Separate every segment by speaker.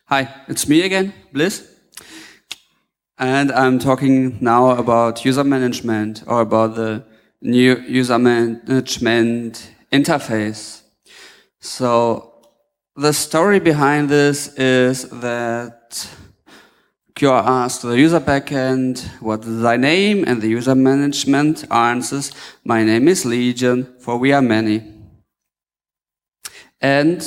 Speaker 1: Hi, it's me again, Bliss. And I'm talking now about user management or about the new user management interface. So the story behind this is that QR asked the user backend what is thy name, and the user management answers, my name is Legion, for we are many. And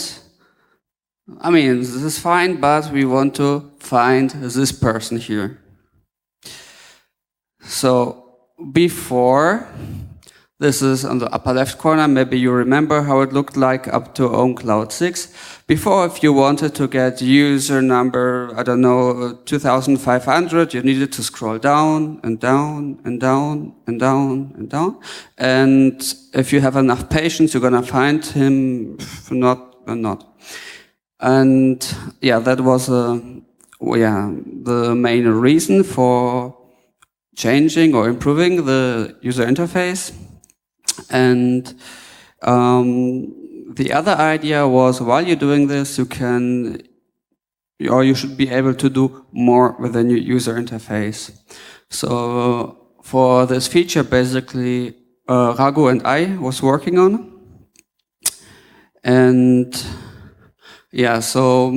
Speaker 1: I mean, this is fine, but we want to find this person here. So before, this is on the upper left corner, maybe you remember how it looked like up to ownCloud 6. Before, if you wanted to get user number, I don't know, 2500, you needed to scroll down and down and down and down and down. And if you have enough patience, you're gonna find him, not. And yeah, that was the main reason for changing or improving the user interface. And the other idea was, while you're doing this, you should be able to do more with the new user interface. So for this feature, basically, Raghu and I was working on. And yeah, so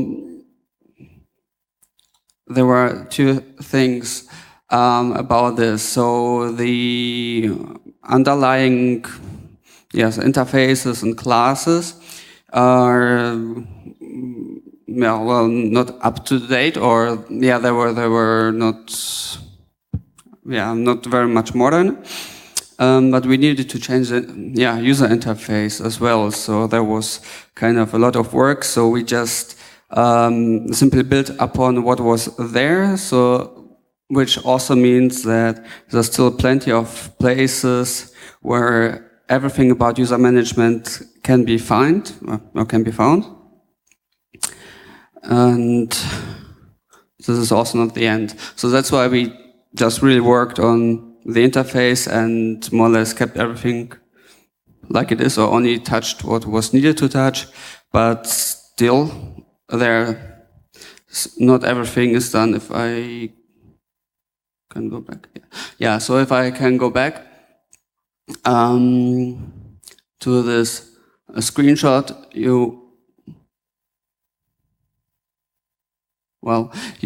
Speaker 1: there were two things about this. So the underlying interfaces and classes are not up to date, or they were not very much modern. But we needed to change the user interface as well. So there was kind of a lot of work. So we just simply built upon what was there. So, which also means that there's still plenty of places where everything about user management can be found. And this is also not the end. So that's why we just really worked on the interface and more or less kept everything like it is, or only touched what was needed to touch. But still, not everything is done. If I can go back. Yeah, so if I can go back to this screenshot, you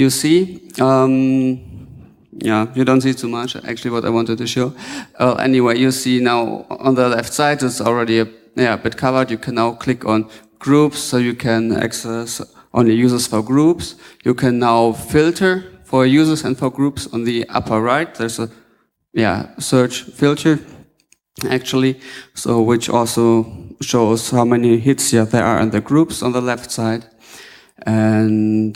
Speaker 1: see, you don't see too much, actually, what I wanted to show. Anyway, you see now on the left side, it's already a bit covered. You can now click on groups, so you can access only users for groups. You can now filter for users and for groups on the upper right. There's a search filter, actually, so which also shows how many hits there are in the groups on the left side. And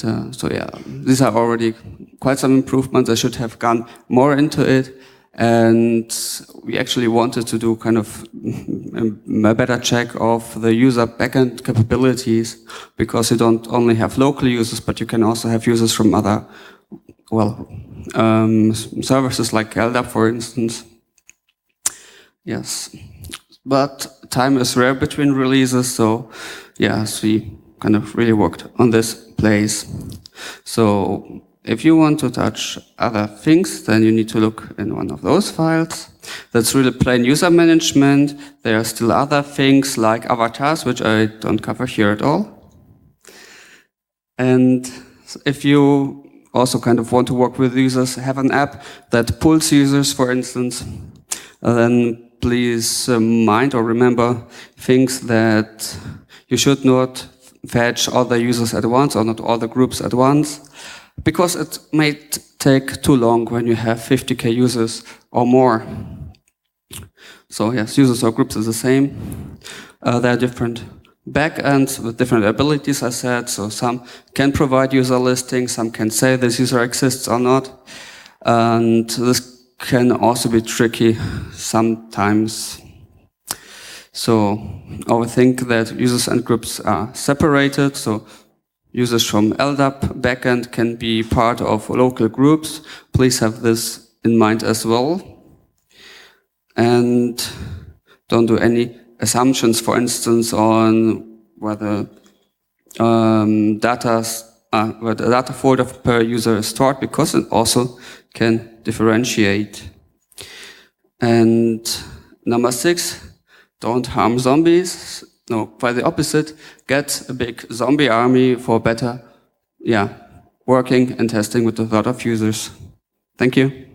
Speaker 1: these are already quite some improvements. I should have gone more into it. And we actually wanted to do kind of a better check of the user backend capabilities, because you don't only have local users, but you can also have users from other, services like LDAP, for instance. Yes, but time is rare between releases, so yes, we kind of really worked on this place. So if you want to touch other things, then you need to look in one of those files. That's really plain user management. There are still other things like avatars, which I don't cover here at all. And if you also kind of want to work with users, have an app that pulls users, for instance, then please mind or remember things that you should not fetch all the users at once, or not all the groups at once, because it may take too long when you have 50k users or more. So yes, users or groups is the same. There are different backends with different abilities, I said. So some can provide user listings, some can say this user exists or not. And this can also be tricky sometimes. So I would think that users and groups are separated. So users from LDAP backend can be part of local groups. Please have this in mind as well. And don't do any assumptions, for instance, on whether where the data folder per user is stored, because it also can differentiate. And number 6, don't harm zombies. No, quite the opposite. Get a big zombie army for better, working and testing with a lot of users. Thank you.